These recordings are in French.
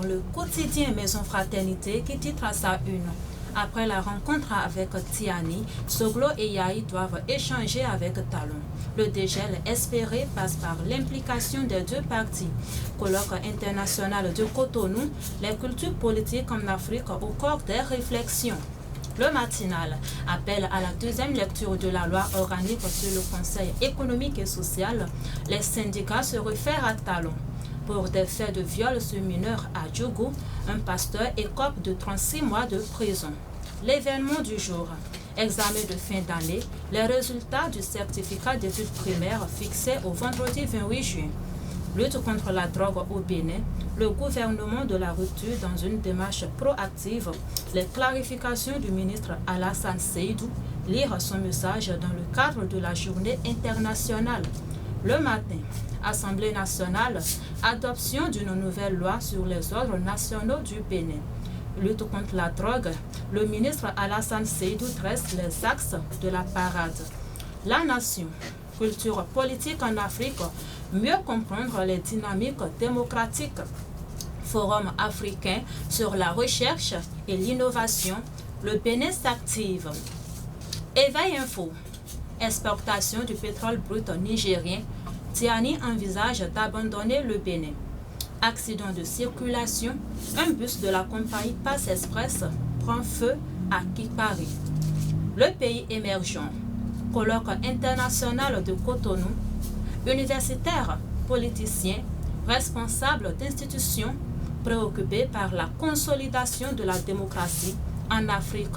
Le quotidien Maison Fraternité qui titre à sa une. Après la rencontre avec Tiani, Soglo et Yahi doivent échanger avec Talon. Le dégel espéré passe par l'implication des deux parties. Colloque international de Cotonou, les cultures politiques en Afrique au cœur des réflexions. Le matinal appelle à la deuxième lecture de la loi organique sur le Conseil économique et social. Les syndicats se réfèrent à Talon. Pour des faits de viol sur mineur à Djougou, un pasteur écope de 36 mois de prison. L'événement du jour. Examen de fin d'année. Les résultats du certificat d'études primaires fixés au vendredi 28 juin. Lutte contre la drogue au Bénin. Le gouvernement de la rupture dans une démarche proactive. Les clarifications du ministre Alassane Seydou. Lire son message dans le cadre de la journée internationale. Le matin, Assemblée nationale, adoption d'une nouvelle loi sur les ordres nationaux du Bénin. Lutte contre la drogue, le ministre Alassane Seydou dresse les axes de la parade. La nation, culture politique en Afrique, mieux comprendre les dynamiques démocratiques. Forum africain sur la recherche et l'innovation, le Bénin s'active. Éveil info. Exportation du pétrole brut nigérien, Tiani envisage d'abandonner le Bénin. Accident de circulation, un bus de la compagnie Pass Express prend feu à Kipari. Le pays émergent, colloque international de Cotonou, universitaires, politiciens, responsables d'institutions préoccupés par la consolidation de la démocratie en Afrique.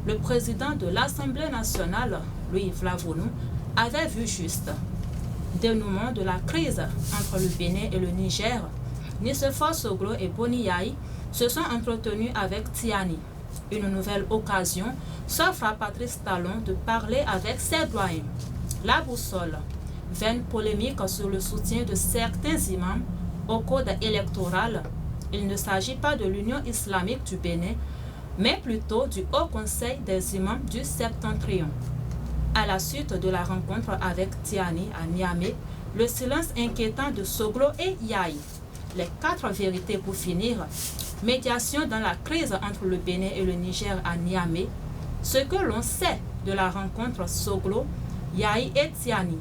Le président de l'Assemblée nationale, Louis Vlavonou, avait vu juste. Dénouement de la crise entre le Bénin et le Niger, Nicéphore Soglo et Boni Yahi se sont entretenus avec Tiani. Une nouvelle occasion s'offre à Patrice Talon de parler avec ses doyens. La boussole, vaine polémique sur le soutien de certains imams au code électoral. Il ne s'agit pas de l'Union islamique du Bénin, mais plutôt du Haut Conseil des imams du Septentrion. À la suite de la rencontre avec Tiani à Niamey, le silence inquiétant de Soglo et Yahi. Les 4 vérités pour finir. Médiation dans la crise entre le Bénin et le Niger à Niamey. Ce que l'on sait de la rencontre Soglo, Yahi et Tiani.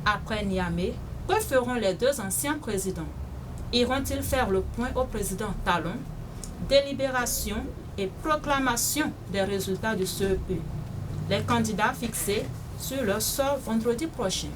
Après Niamey, que feront les deux anciens présidents? Iront-ils faire le point au président Talon? Délibération et proclamation des résultats du CEP. Les candidats fixés sur leur sort vendredi prochain.